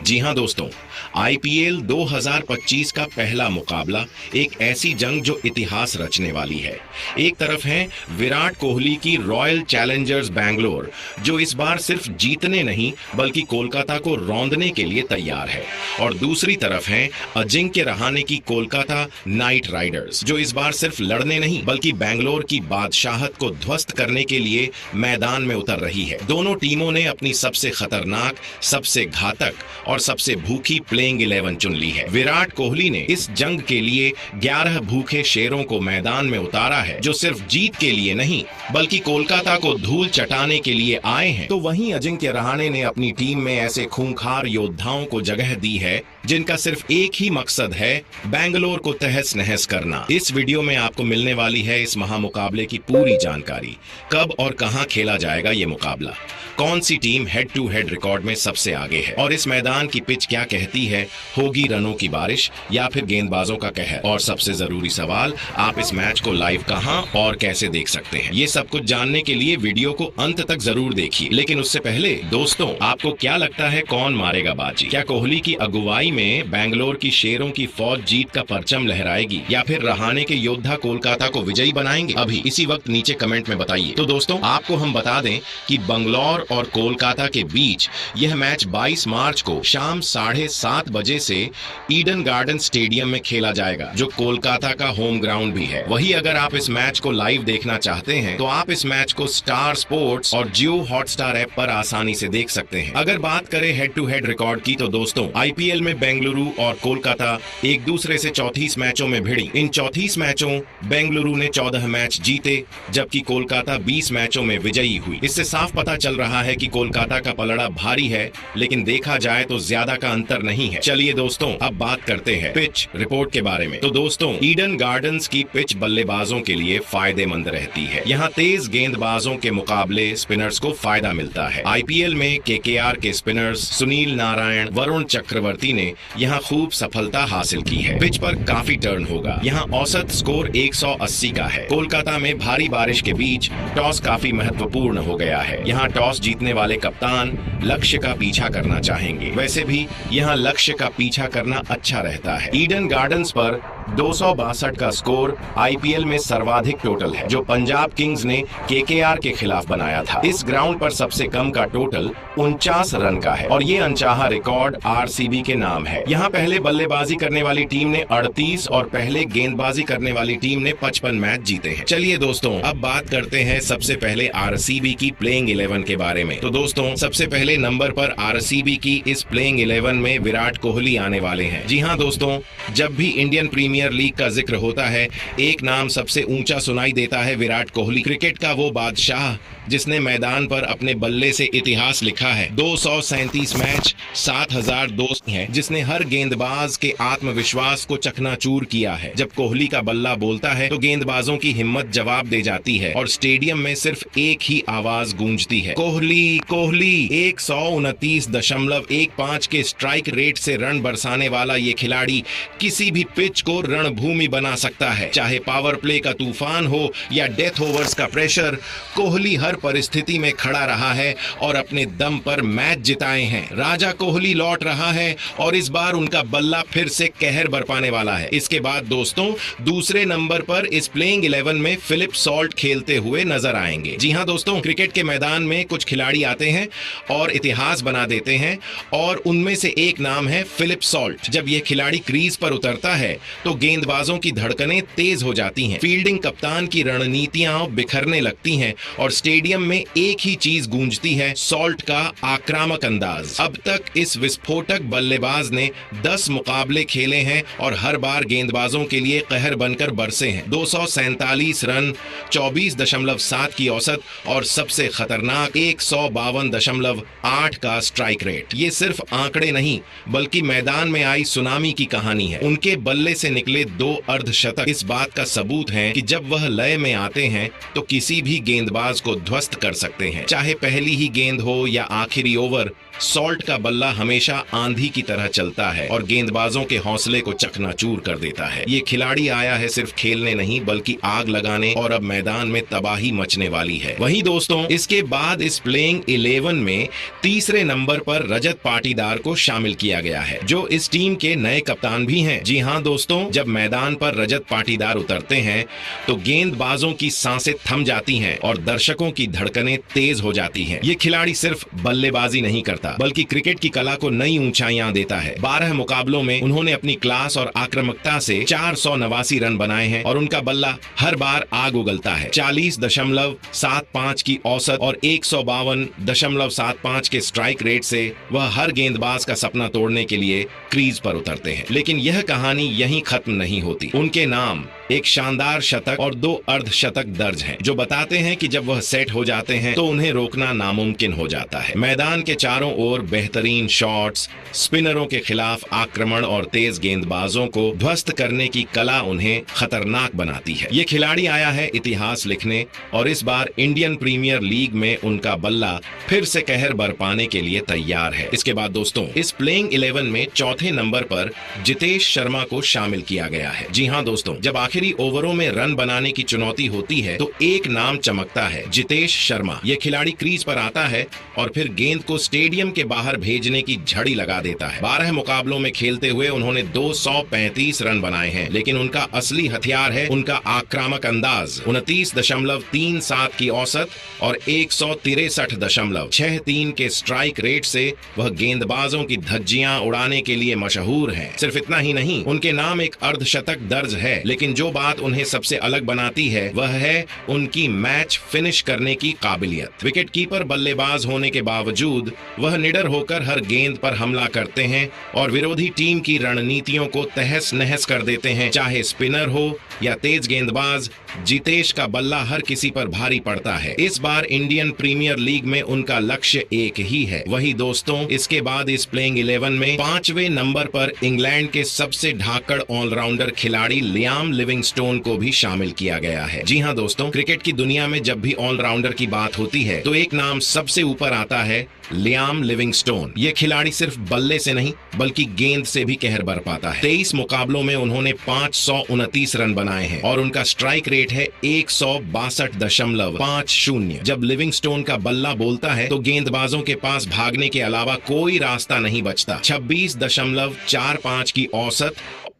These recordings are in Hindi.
जी हां दोस्तों, आईपीएल 2025 का पहला मुकाबला एक ऐसी जंग जो इतिहास रचने वाली है। एक तरफ है विराट कोहली की रॉयल चैलेंजर्स बैंगलोर, जो इस बार सिर्फ जीतने नहीं बल्कि कोलकाता को रौंदने के लिए तैयार है, और दूसरी तरफ है अजिंक्य रहाणे की कोलकाता नाइट राइडर्स, जो इस बार सिर्फ लड़ने नहीं बल्कि बैंगलोर की बादशाहत को ध्वस्त करने के लिए मैदान में उतर रही है। दोनों टीमों ने अपनी सबसे खतरनाक, सबसे घातक और सबसे भूखी प्लेइंग 11 चुन ली है। विराट कोहली ने इस जंग के लिए 11 भूखे शेरों को मैदान में उतारा है, जो सिर्फ जीत के लिए नहीं बल्कि कोलकाता को धूल चटाने के लिए आए हैं। तो वहीं अजिंक्य रहाणे ने अपनी टीम में ऐसे खूंखार योद्धाओं को जगह दी है जिनका सिर्फ एक ही मकसद है, बैंगलोर को तहस नहस करना। इस वीडियो में आपको मिलने वाली है इस महामुकाबले की पूरी जानकारी। कब और कहां खेला जाएगा ये मुकाबला, कौन सी team head to head record में सबसे आगे है, और इस मैदान की पिच क्या कहती है, होगी रनों की बारिश या फिर गेंदबाजों का कहर, और सबसे जरूरी सवाल, आप इस मैच को लाइव कहां और कैसे देख सकते हैं। ये सब कुछ जानने के लिए वीडियो को अंत तक जरूर देखिए। लेकिन उससे पहले दोस्तों, आपको क्या लगता है कौन मारेगा बाजी? क्या कोहली की अगुवाई में बैंगलोर की शेरों की फौज जीत का परचम लहराएगी, या फिर रहाणे के योद्धा कोलकाता को विजयी बनाएंगे? अभी इसी वक्त नीचे कमेंट में बताइए। तो दोस्तों, आपको हम बता दें कि बंगलौर और कोलकाता के बीच यह मैच 22 मार्च को शाम 7:30 बजे से ईडन गार्डन स्टेडियम में खेला जाएगा, जो कोलकाता का होम ग्राउंड भी है। वहीं अगर आप इस मैच को लाइव देखना चाहते हैं तो आप इस मैच को स्टार स्पोर्ट्स और जियो हॉटस्टार ऐप पर आसानी से देख सकते हैं। अगर बात करें हेड टू हेड रिकॉर्ड की, तो दोस्तों आईपीएल में बेंगलुरु और कोलकाता एक दूसरे से 34 मैचों में भिड़ी। इन 34 मैचों बेंगलुरु ने 14 मैच जीते, जबकि कोलकाता 20 मैचों में विजयी हुई। इससे साफ पता चल रहा है कि कोलकाता का पलड़ा भारी है, लेकिन देखा जाए तो ज्यादा का अंतर नहीं है। चलिए दोस्तों, अब बात करते हैं पिच रिपोर्ट के बारे में। तो दोस्तों, ईडन गार्डन्स की पिच बल्लेबाजों के लिए फायदेमंद रहती है। यहाँ तेज गेंदबाजों के मुकाबले स्पिनर्स को फायदा मिलता है। आईपीएल में केकेआर के स्पिनर्स सुनील नारायण, वरुण चक्रवर्ती ने यहाँ खूब सफलता हासिल की है। पिच पर काफी टर्न होगा। यहाँ औसत स्कोर 180 का है। कोलकाता में भारी बारिश के बीच टॉस काफी महत्वपूर्ण हो गया है। यहाँ टॉस जीतने वाले कप्तान लक्ष्य का पीछा करना चाहेंगे। वैसे भी यहाँ लक्ष्य का पीछा करना अच्छा रहता है। ईडन गार्डन्स पर 262 का स्कोर आईपीएल में सर्वाधिक टोटल है, जो पंजाब किंग्स ने केकेआर के खिलाफ बनाया था। इस ग्राउंड पर सबसे कम का टोटल 49 रन का है, और ये अनचाहा रिकॉर्ड आरसीबी के नाम है। यहाँ पहले बल्लेबाजी करने वाली टीम ने 38 और पहले गेंदबाजी करने वाली टीम ने 55 मैच जीते हैं। चलिए दोस्तों, अब बात करते हैं सबसे पहले आरसीबी की प्लेइंग 11 के बारे में। तो दोस्तों, सबसे पहले नंबर पर आरसीबी की इस प्लेइंग 11 में विराट कोहली आने वाले हैं। जी हाँ दोस्तों, जब भी इंडियन प्रीमियर लीग का जिक्र होता है, एक नाम सबसे ऊंचा सुनाई देता है, विराट कोहली। क्रिकेट का वो बादशाह जिसने मैदान पर अपने बल्ले से इतिहास लिखा है। 237 मैच, 7002 है, जिसने हर गेंदबाज के आत्मविश्वास को चकनाचूर किया है। जब कोहली का बल्ला बोलता है तो गेंदबाजों की हिम्मत जवाब दे जाती है, और स्टेडियम में सिर्फ एक ही आवाज गूंजती है, कोहली कोहली। 129.15 के स्ट्राइक रेट से रन बरसाने वाला ये खिलाड़ी किसी भी पिच को रणभूमि बना सकता है, चाहे पावर प्ले का तूफान हो या डेथ ओवर्स का प्रेशर। कोहली हर परिस्थिति में खड़ा रहा है और अपने दम पर मैच जिताए हैं। राजा कोहली लौट रहा है, और इस बार उनका बल्ला फिर से कहर बरपाने वाला है। इसके बाद दोस्तों, दूसरे नंबर पर इस प्लेइंग 11 में फिलिप सॉल्ट खेलते हुए नजर आएंगे। जी हां दोस्तों, क्रिकेट के मैदान में कुछ खिलाड़ी आते हैं और इतिहास बना देते हैं, और उनमें से एक नाम है फिलिप सॉल्ट। जब यह खिलाड़ी क्रीज पर उतरता है तो गेंदबाजों की धड़कनें तेज हो जाती हैं, फील्डिंग कप्तान की रणनीतियां बिखरने लगती हैं, और स्टेडियम में एक ही चीज गूंजती है, सॉल्ट का आक्रामक अंदाज। अब तक इस विस्फोटक बल्लेबाज ने 10 मुकाबले खेले हैं और हर बार गेंदबाजों के लिए कहर बनकर बरसे हैं। 247 रन, 24.7 की औसत, और सबसे खतरनाक 152.8 का स्ट्राइक रेट। ये सिर्फ आंकड़े नहीं बल्कि मैदान में आई सुनामी की कहानी है। उनके बल्ले से निकले 2 अर्धशतक इस बात का सबूत है कि जब वह लय में आते हैं तो किसी भी गेंदबाज को ध्वस्त कर सकते हैं, चाहे पहली ही गेंद हो या आखिरी ओवर। सॉल्ट का बल्ला हमेशा आंधी की तरह चलता है और गेंदबाजों के हौसले को चकनाचूर कर देता है। ये खिलाड़ी आया है सिर्फ खेलने नहीं बल्कि आग लगाने और अब मैदान में तबाही मचने वाली है। वहीं दोस्तों, इसके बाद इस प्लेइंग 11 में तीसरे नंबर पर रजत पाटीदार को शामिल किया गया है, जो इस टीम के नए कप्तान भी हैं। जी हां दोस्तों, जब मैदान पर रजत पाटीदार उतरते हैं तो गेंदबाजों की सांसें थम जाती हैं और दर्शकों की धड़कनें तेज हो जाती हैं। ये खिलाड़ी सिर्फ बल्लेबाजी नहीं करता बल्कि क्रिकेट की कला को नई ऊंचाइयां देता है। 12 मुकाबलों में उन्होंने अपनी क्लास और आक्रामकता से 489 रन बनाए हैं और उनका बल्ला हर बार आग उगलता है। 40.75 की औसत और 152.75 के स्ट्राइक रेट से वह हर गेंदबाज का सपना तोड़ने के लिए क्रीज पर उतरते हैं। लेकिन यह कहानी यहीं खत्म नहीं होती। उनके नाम एक शानदार शतक और 2 अर्धशतक दर्ज हैं, जो बताते हैं कि जब वह सेट हो जाते हैं तो उन्हें रोकना नामुमकिन हो जाता है। मैदान के चारों ओर बेहतरीन शॉट्स, स्पिनरों के खिलाफ आक्रमण और तेज गेंदबाजों को ध्वस्त करने की कला उन्हें खतरनाक बनाती है। ये खिलाड़ी आया है इतिहास लिखने और इस बार इंडियन प्रीमियर लीग में उनका बल्ला फिर से कहर बरपाने के लिए तैयार है। इसके बाद दोस्तों, इस प्लेइंग 11 में चौथे नंबर पर जितेश शर्मा को शामिल किया गया है। जी हां दोस्तों, जब आखिरी ओवरों में रन बनाने की चुनौती होती है तो एक नाम चमकता है, जितेश शर्मा। यह खिलाड़ी क्रीज पर आता है और फिर गेंद को स्टेडियम के बाहर भेजने की झड़ी लगा देता है। 12 मुकाबलों में खेलते हुए उन्होंने 235 रन बनाए हैं, लेकिन उनका असली हथियार है उनका आक्रामक अंदाज। 29.37 की औसत और 163.63 के स्ट्राइक रेट से वह गेंदबाजों की धज्जियां उड़ाने के लिए मशहूर हैं। सिर्फ इतना ही नहीं, उनके नाम एक अर्धशतक दर्ज है, लेकिन जो बात उन्हें सबसे अलग बनाती है वह है उनकी मैच फिनिश करने की काबिलियत। विकेट कीपर बल्लेबाज होने के बावजूद वह निडर होकर हर गेंद पर हमला करते हैं और विरोधी टीम की रणनीतियों को तहस नहस कर देते हैं। चाहे स्पिनर हो या तेज गेंदबाज, जितेश का बल्ला हर किसी पर भारी पड़ता है। इस बार इंडियन प्रीमियर लीग में उनका लक्ष्य एक ही है। वही दोस्तों, इसके बाद इस प्लेइंग 11 में 5वें नंबर पर इंग्लैंड के सबसे ढाकड़ ऑलराउंडर खिलाड़ी लियाम लिविंगस्टोन को भी शामिल किया गया है। जी हां दोस्तों, क्रिकेट की दुनिया में जब भी ऑलराउंडर की बात होती है तो एक नाम सबसे ऊपर आता है, लियाम लिविंगस्टोन। ये खिलाड़ी सिर्फ बल्ले से नहीं बल्कि गेंद से भी कहर बरपाता है। 23 मुकाबलों में उन्होंने 529 रन बनाए हैं और उनका स्ट्राइक रेट है 162.50। जब लिविंगस्टोन का बल्ला बोलता है तो गेंदबाजों के पास भागने के अलावा कोई रास्ता नहीं बचता। 26.45 की औसत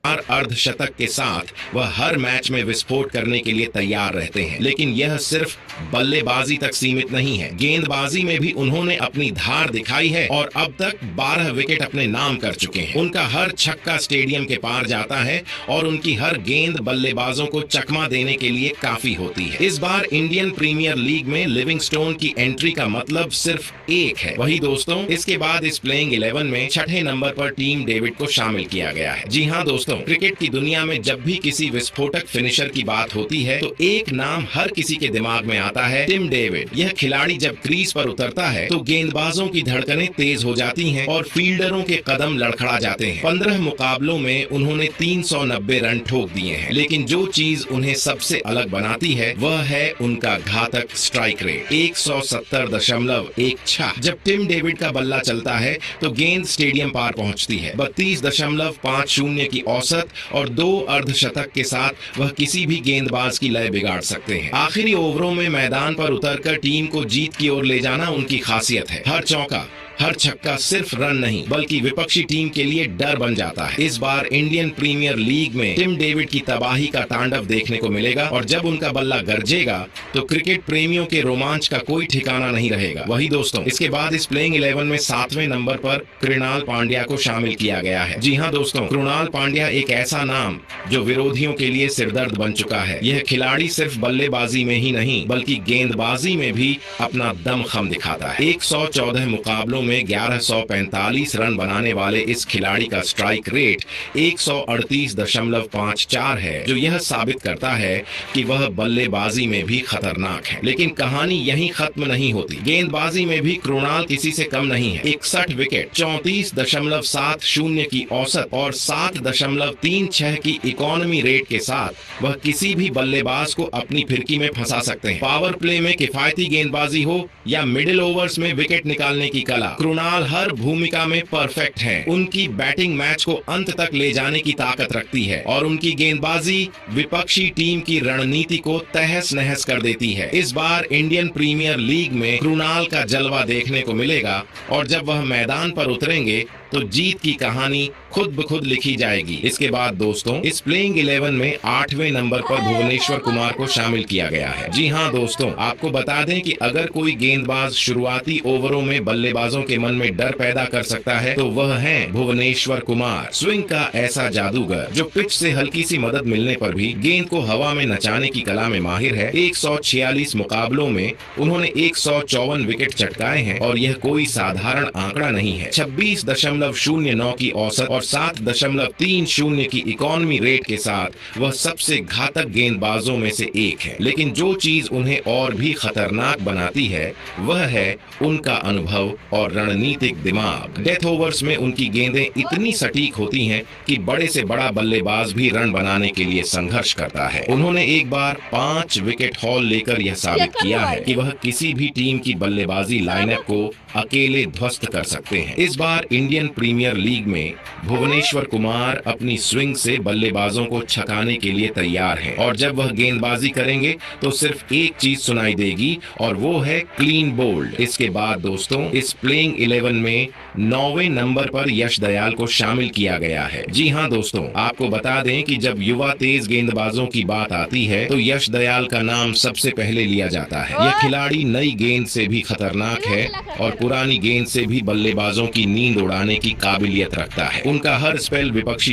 और अर्धशतक के साथ वह हर मैच में विस्फोट करने के लिए तैयार रहते हैं। लेकिन यह सिर्फ बल्लेबाजी तक सीमित नहीं है, गेंदबाजी में भी उन्होंने अपनी धार दिखाई है और अब तक 12 विकेट अपने नाम कर चुके हैं। उनका हर छक्का स्टेडियम के पार जाता है और उनकी हर गेंद बल्लेबाजों को चकमा देने के लिए काफी होती है। इस बार इंडियन प्रीमियर लीग में लिविंगस्टोन की एंट्री का मतलब सिर्फ एक है। वही दोस्तों, इसके बाद इस प्लेइंग 11 में 6ठे नंबर पर टीम डेविड को शामिल किया गया है। जी हाँ दोस्तों, क्रिकेट की दुनिया में जब भी किसी विस्फोटक फिनिशर की बात होती है तो एक नाम हर किसी के दिमाग में आता है, टिम डेविड। यह खिलाड़ी जब क्रीज पर उतरता है तो गेंदबाजों की धड़कनें तेज हो जाती हैं और फील्डरों के कदम लड़खड़ा जाते हैं। 15 मुकाबलों में उन्होंने 390 रन ठोक दिए हैं, लेकिन जो चीज उन्हें सबसे अलग बनाती है वह है उनका घातक स्ट्राइक रेट 170.16। जब टिम डेविड का बल्ला चलता है तो गेंद स्टेडियम पार पहुंचती है। 32.50 की औसत और 2 अर्धशतक के साथ वह किसी भी गेंदबाज की लय बिगाड़ सकते हैं। आखिरी ओवरों में मैदान पर उतरकर टीम को जीत की ओर ले जाना उनकी खासियत है। हर चौका, हर छक्का सिर्फ रन नहीं बल्कि विपक्षी टीम के लिए डर बन जाता है। इस बार इंडियन प्रीमियर लीग में टिम डेविड की तबाही का तांडव देखने को मिलेगा और जब उनका बल्ला गरजेगा तो क्रिकेट प्रेमियों के रोमांच का कोई ठिकाना नहीं रहेगा। वही दोस्तों, इसके बाद इस प्लेइंग 11 में 7वें नंबर पर कृणाल पांड्या को शामिल किया गया है। जी हाँ दोस्तों, कृणाल पांड्या एक ऐसा नाम जो विरोधियों के लिए सिरदर्द बन चुका है। यह खिलाड़ी सिर्फ बल्लेबाजी में ही नहीं बल्कि गेंदबाजी में भी अपना दमखम दिखाता है। 114 मुकाबलों में 1145 रन बनाने वाले इस खिलाड़ी का स्ट्राइक रेट 138.54 है, जो यह साबित करता है कि वह बल्लेबाजी में भी खतरनाक है। लेकिन कहानी यहीं खत्म नहीं होती। गेंदबाजी में भी कृणाल किसी से कम नहीं है। 61 विकेट, 34.70 की औसत और 7.36 की इकोनॉमी रेट के साथ वह किसी भी बल्लेबाज को अपनी फिरकी में फंसा सकते हैं। पावर प्ले में किफायती गेंदबाजी हो या मिडिल ओवर्स में विकेट निकालने की कला, कृणाल हर भूमिका में परफेक्ट हैं। उनकी बैटिंग मैच को अंत तक ले जाने की ताकत रखती है और उनकी गेंदबाजी विपक्षी टीम की रणनीति को तहस नहस कर देती है। इस बार इंडियन प्रीमियर लीग में कृणाल का जलवा देखने को मिलेगा और जब वह मैदान पर उतरेंगे तो जीत की कहानी खुद ब खुद लिखी जाएगी। इसके बाद दोस्तों, इस प्लेइंग 11 में 8वें नंबर पर भुवनेश्वर कुमार को शामिल किया गया है। जी हाँ दोस्तों, आपको बता दें कि अगर कोई गेंदबाज शुरुआती ओवरों में बल्लेबाजों के मन में डर पैदा कर सकता है तो वह है भुवनेश्वर कुमार। स्विंग का ऐसा जादूगर जो पिच से हल्की सी मदद मिलने पर भी गेंद को हवा में नचाने की कला में माहिर है। 146 मुकाबलों में उन्होंने 154 विकेट चटकाए हैं और यह कोई साधारण आंकड़ा नहीं है। 26.09 की औसत और 7.30 की इकोनॉमी रेट के साथ वह सबसे घातक गेंदबाजों में से एक है। लेकिन जो चीज उन्हें और भी खतरनाक बनाती है वह है उनका अनुभव और रणनीतिक दिमाग। डेथ ओवर्स में उनकी गेंदें इतनी सटीक होती हैं कि बड़े से बड़ा बल्लेबाज भी रन बनाने के लिए संघर्ष करता है। उन्होंने एक बार 5 विकेट हॉल लेकर यह साबित किया है कि वह किसी भी टीम की बल्लेबाजी लाइनअप को अकेले ध्वस्त कर सकते हैं। इस बार इंडियन प्रीमियर लीग में भुवनेश्वर कुमार अपनी स्विंग से बल्लेबाजों को छकाने के लिए तैयार हैं और जब वह गेंदबाजी करेंगे तो सिर्फ एक चीज सुनाई देगी और वो है क्लीन बोल्ड। इसके बाद दोस्तों, इस प्लेइंग 11 में 9वें नंबर पर यश दयाल को शामिल किया गया है। जी हाँ दोस्तों, आपको बता दें कि जब युवा तेज गेंदबाजों की बात आती है तो यश दयाल का नाम सबसे पहले लिया जाता है। यह खिलाड़ी नई गेंद से भी खतरनाक है और पुरानी गेंद से भी बल्लेबाजों की नींद उड़ाने की काबिलियत रखता है। उनका हर स्पेल विपक्षी